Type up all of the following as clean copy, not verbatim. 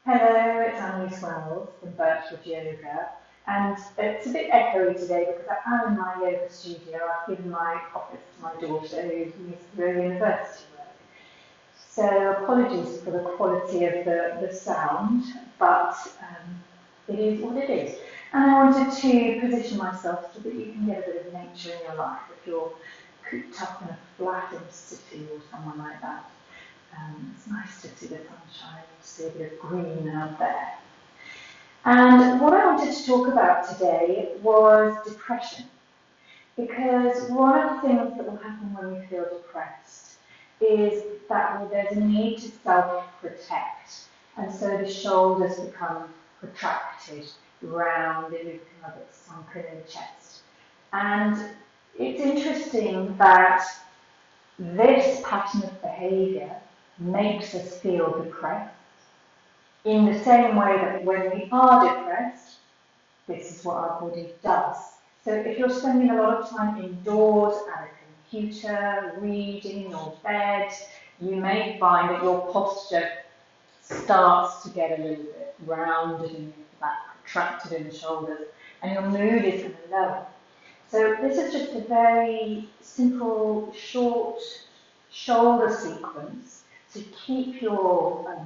Hello, it's Annie Swells from Birchwood Yoga, and it's a bit echoey today because I'm in my yoga studio. I've given my office to my daughter who used to do university work. So apologies for the quality of the sound, but it is what it is. And I wanted to position myself so that you can get a bit of nature in your life if you're cooped up in a flat in the city or somewhere like that. It's nice to see the sunshine, to see a bit of green out there. And what I wanted to talk about today was depression, because one of the things that will happen when we feel depressed is that there's a need to self-protect, and so the shoulders become protracted, round, they become a bit sunken in the chest. And it's interesting that this pattern of behaviour makes us feel depressed in the same way that when we are depressed, this is what our body does. So if you're spending a lot of time indoors at a computer, reading or bed, you may find that your posture starts to get a little bit rounded in the back, protracted in the shoulders, and your mood is going to lower. So this is just a very simple, short shoulder sequence to keep your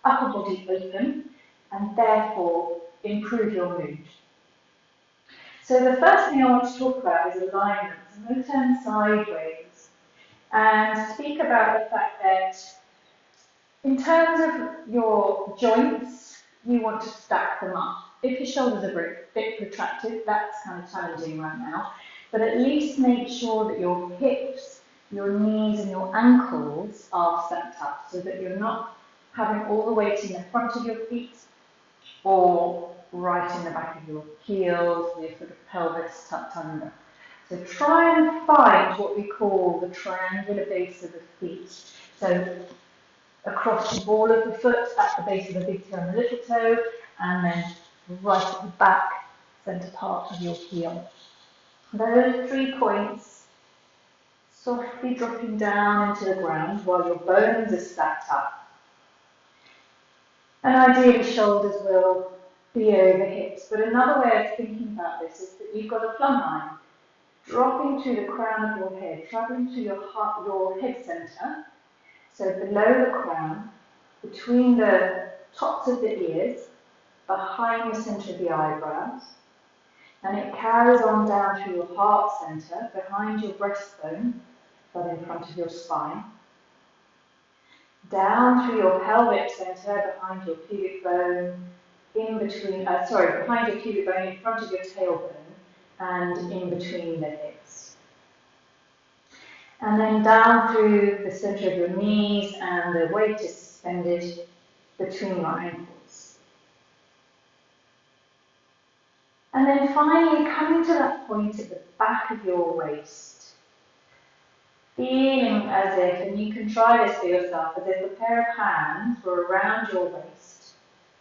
upper body open and therefore improve your mood. So the first thing I want to talk about is alignment. I'm going to turn sideways and speak about the fact that in terms of your joints, you want to stack them up. If your shoulders are a bit protracted, that's kind of challenging right now, but at least make sure that your hips, your knees and your ankles are stacked up so that you're not having all the weight in the front of your feet or right in the back of your heels, your sort of pelvis tucked under. So try and find what we call the triangular base of the feet. So across the ball of the foot, at the base of the big toe and the little toe, and then right at the back, centre part of your heel. Those 3 points softly dropping down into the ground while your bones are stacked up. And ideally shoulders will be over hips, but another way of thinking about this is that you've got a plumb line dropping to the crown of your head, travelling to your head centre, so below the crown, between the tops of the ears, behind the centre of the eyebrows, and it carries on down through your heart centre, behind your breastbone, but in front of your spine, down through your pelvic centre, behind your pubic bone, behind your pubic bone, in front of your tailbone, and in between the hips. And then down through the centre of your knees, and the weight is suspended between your ankles. And then finally coming to that point at the back of your waist, feeling as if, and you can try this for yourself, as if a pair of hands were around your waist,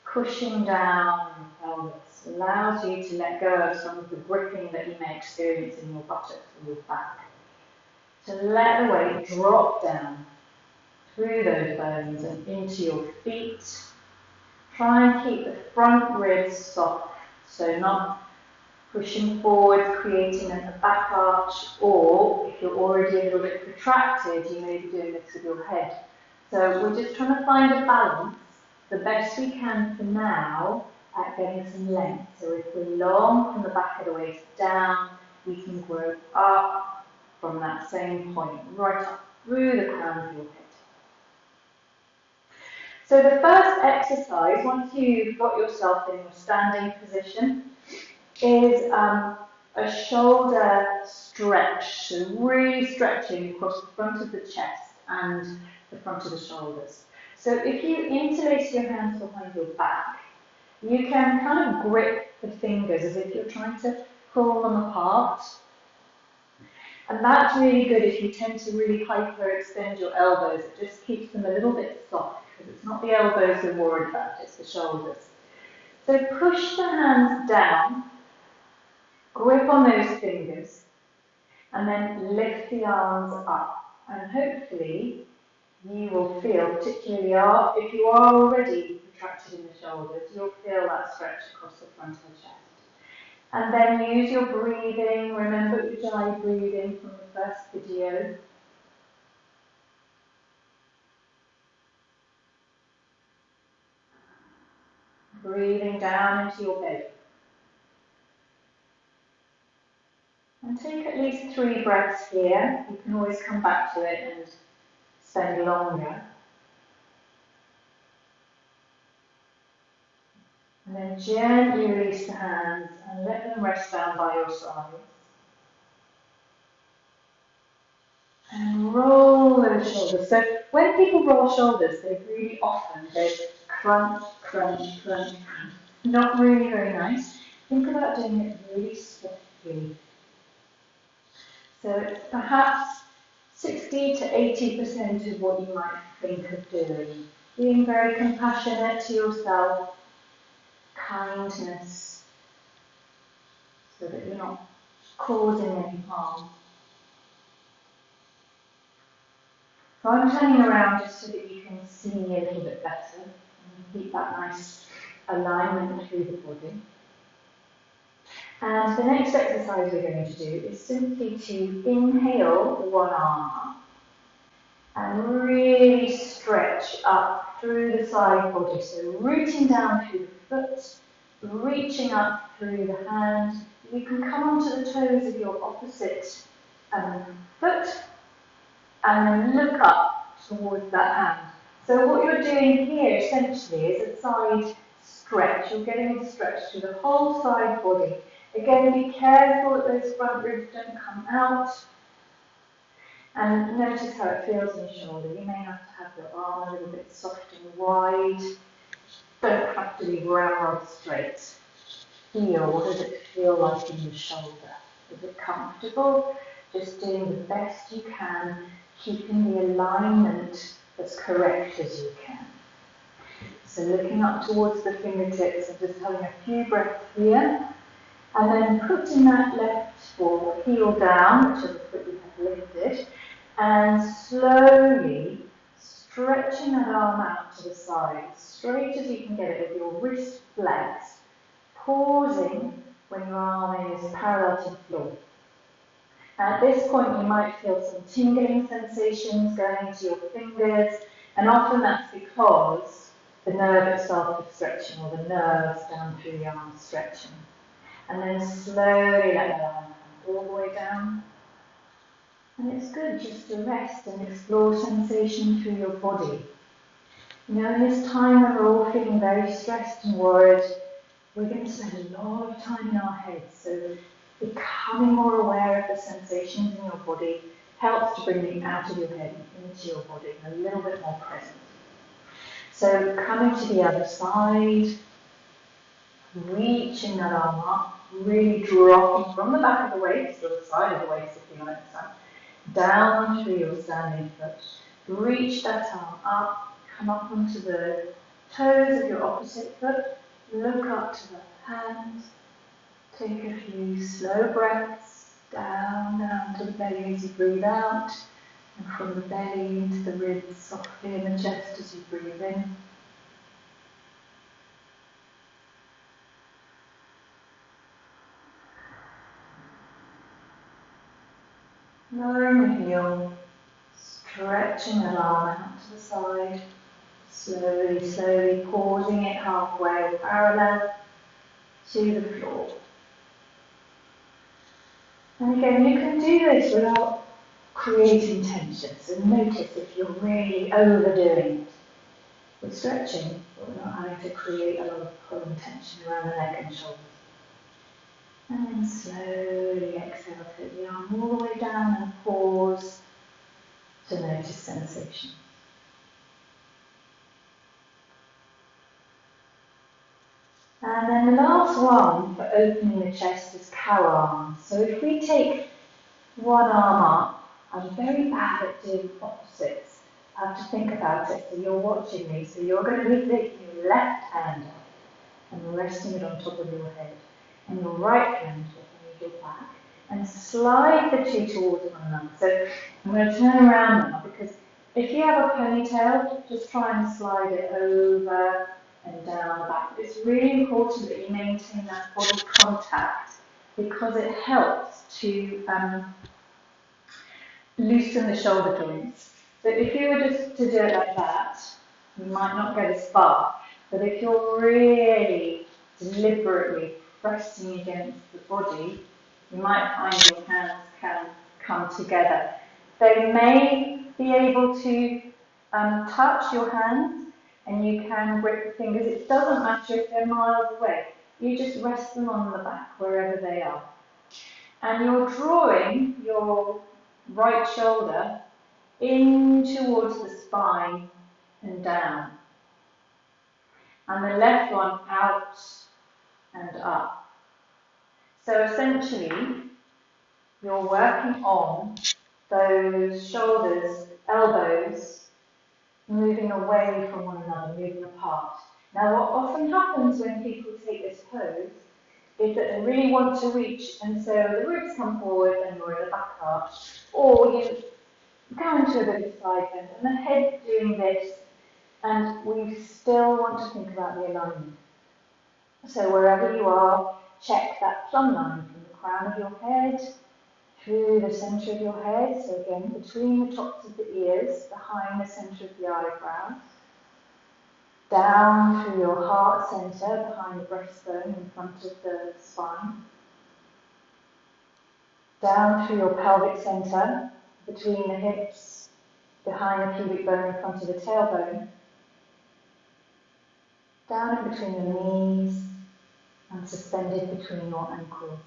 pushing down the pelvis, allows you to let go of some of the gripping that you may experience in your buttocks or your back. To let the weight drop down through those bones and into your feet. Try and keep the front ribs soft, so not pushing forward, creating a back arch, or if you're already a little bit protracted, you may be doing this with your head. So we're just trying to find a balance, the best we can for now, at getting some length. So if we're long from the back of the waist down, we can grow up from that same point, right up through the crown of your head. So the first exercise, once you've got yourself in your standing position, is a shoulder stretch, so really stretching across the front of the chest and the front of the shoulders. So if you interlace your hands behind your back, you can kind of grip the fingers as if you're trying to pull them apart. And that's really good if you tend to really hyperextend your elbows. It just keeps them a little bit soft, because it's not the elbows we're worried about, it's the shoulders. So push the hands down, grip on those fingers, and then lift the arms up. And hopefully you will feel, particularly if you are already contracted in the shoulders, you'll feel that stretch across the front of the chest. And then use your breathing. Remember Ujjayi breathing from the first video. Breathing down into your belly. And take at least 3 breaths here. You can always come back to it and spend longer. And then gently release the hands and let them rest down by your sides. And roll those shoulders. So when people roll shoulders, they really often go crunch, crunch, crunch. Not really very nice. Think about doing it really softly. So it's perhaps 60 to 80% of what you might think of doing. Being very compassionate to yourself, kindness, so that you're not causing any harm. So I'm turning around just so that you can see me a little bit better and keep that nice alignment through the body. And the next exercise we're going to do is simply to inhale one arm up and really stretch up through the side body. So rooting down through the foot, reaching up through the hand. You can come onto the toes of your opposite foot and then look up towards that hand. So what you're doing here essentially is a side stretch. You're getting a stretch through the whole side body. Again, be careful that those front ribs don't come out. And notice how it feels in your shoulder. You may have to have your arm a little bit soft and wide. Don't have to be round straight. Feel, what does it feel like in your shoulder? Is it comfortable? Just doing the best you can, keeping the alignment as correct as you can. So looking up towards the fingertips and just having a few breaths here. And then putting that left foot heel down, whichever foot you have lifted, and slowly stretching that arm out to the side, straight as you can get it with your wrist flexed, pausing when your arm is parallel to the floor. At this point you might feel some tingling sensations going to your fingers, and often that's because the nerve itself is stretching, or the nerves down through the arm stretching. And then slowly let the arm come all the way down. And it's good just to rest and explore sensation through your body. You know, in this time when we're all feeling very stressed and worried, we're going to spend a lot of time in our heads. So becoming more aware of the sensations in your body helps to bring you out of your head and into your body, a little bit more present. So coming to the other side, reaching that arm up, really dropping from the back of the waist, or the side of the waist if you like that, down through your standing foot. Reach that arm up, come up onto the toes of your opposite foot, look up to the hand, take a few slow breaths, down to the belly as you breathe out, and from the belly into the ribs, softly in the chest as you breathe in. Lowering the heel, stretching that arm out to the side, slowly pausing it halfway or parallel to the floor. And again, you can do this without creating tension, so notice if you're really overdoing it. We're stretching, but we're not having to create a lot of pulling tension around the neck and shoulders. And then slowly exhale, take the arm all the way down and pause to notice sensation. And then the last one for opening the chest is cow arms. So if we take one arm up, I'm very bad at doing opposites. I have to think about it. So you're watching me, so you're going to be taking your left hand up and resting it on top of your head, and your right hand behind your back, and slide the two towards one another. So I'm going to turn around now, because if you have a ponytail, just try and slide it over and down the back. It's really important that you maintain that body contact because it helps to loosen the shoulder joints. So if you were just to do it like that, you might not get as far. But if you're really deliberately pressing against the body, you might find your hands can come together. They may be able to touch your hands and you can grip the fingers. It doesn't matter if they're miles away. You just rest them on the back wherever they are. And you're drawing your right shoulder in towards the spine and down. And the left one out and up. So essentially, you're working on those shoulders, elbows, moving away from one another, moving apart. Now what often happens when people take this pose is that they really want to reach, and so the ribs come forward and you're in a back arch, or you go into a bit of side bend and the head's doing this, and we still want to think about the alignment. So wherever you are, check that plumb line from the crown of your head through the centre of your head, so again between the tops of the ears, behind the centre of the eyebrows, down through your heart centre, behind the breastbone in front of the spine, down through your pelvic centre, between the hips, behind the pubic bone in front of the tailbone, down in between the knees, and suspended between your ankles.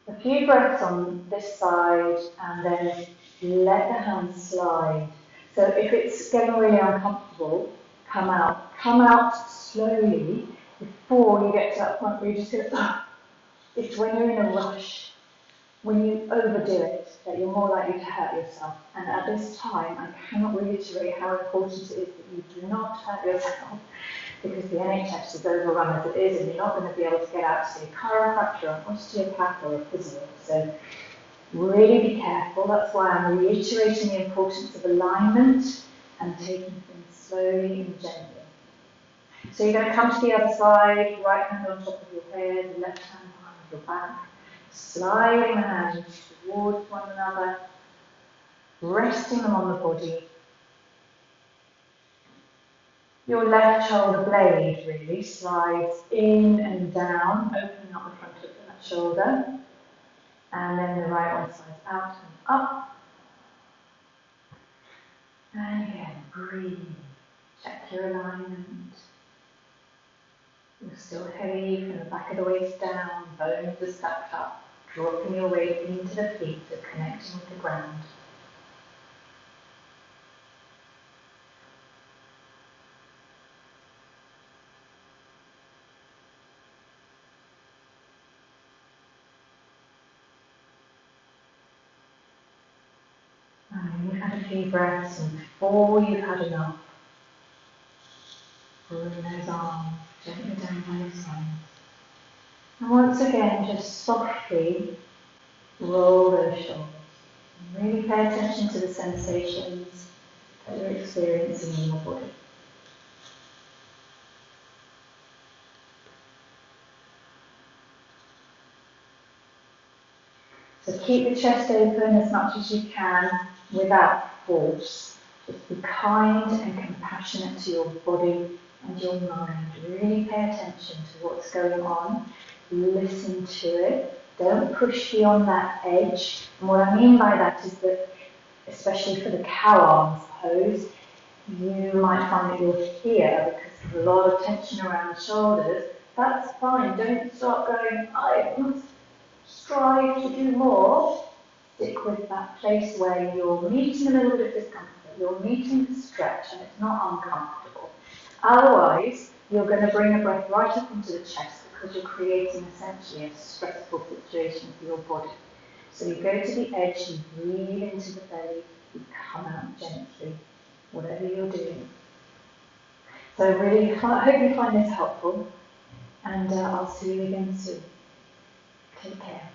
A few breaths on this side and then let the hands slide. So if it's getting really uncomfortable, come out. Come out slowly before you get to that point where you just go, it's when you're in a rush, when you overdo it, that you're more likely to hurt yourself. And at this time, I cannot reiterate how important it is that you do not hurt yourself, because the NHS is overrun as it is, and you're not going to be able to get out to see a chiropractor, an osteopath, or a physio. So really be careful. That's why I'm reiterating the importance of alignment and taking things slowly and gently. So you're going to come to the other side, right hand on top of your head, left hand behind your back, sliding the hands towards one another, resting them on the body. Your left shoulder blade really slides in and down, opening up the front of that shoulder. And then the right one slides out and up. And again, breathe. Check your alignment. You're still heavy from the back of the waist down, bones are stacked up, dropping your weight into the feet, so connecting with the ground. And you've had a few breaths, and before you've had enough, bring those arms gently down by your sides. And once again, just softly roll those shoulders. And really pay attention to the sensations that you're experiencing in your body. So keep the chest open as much as you can without force. Just be kind and compassionate to your body and your mind. Really pay attention to what's going on. Listen to it. Don't push beyond that edge. And what I mean by that is that, especially for the cow arms pose, you might find that you're here because there's a lot of tension around the shoulders. That's fine. Don't start going, I must strive to do more. Stick with that place where you're meeting a little bit of discomfort, you're meeting the stretch, and it's not uncomfortable. Otherwise, you're going to bring a breath right up into the chest because you're creating essentially a stressful situation for your body. So you go to the edge, you breathe into the belly, you come out gently, whatever you're doing. So I really hope you find this helpful, and I'll see you again soon. Take care.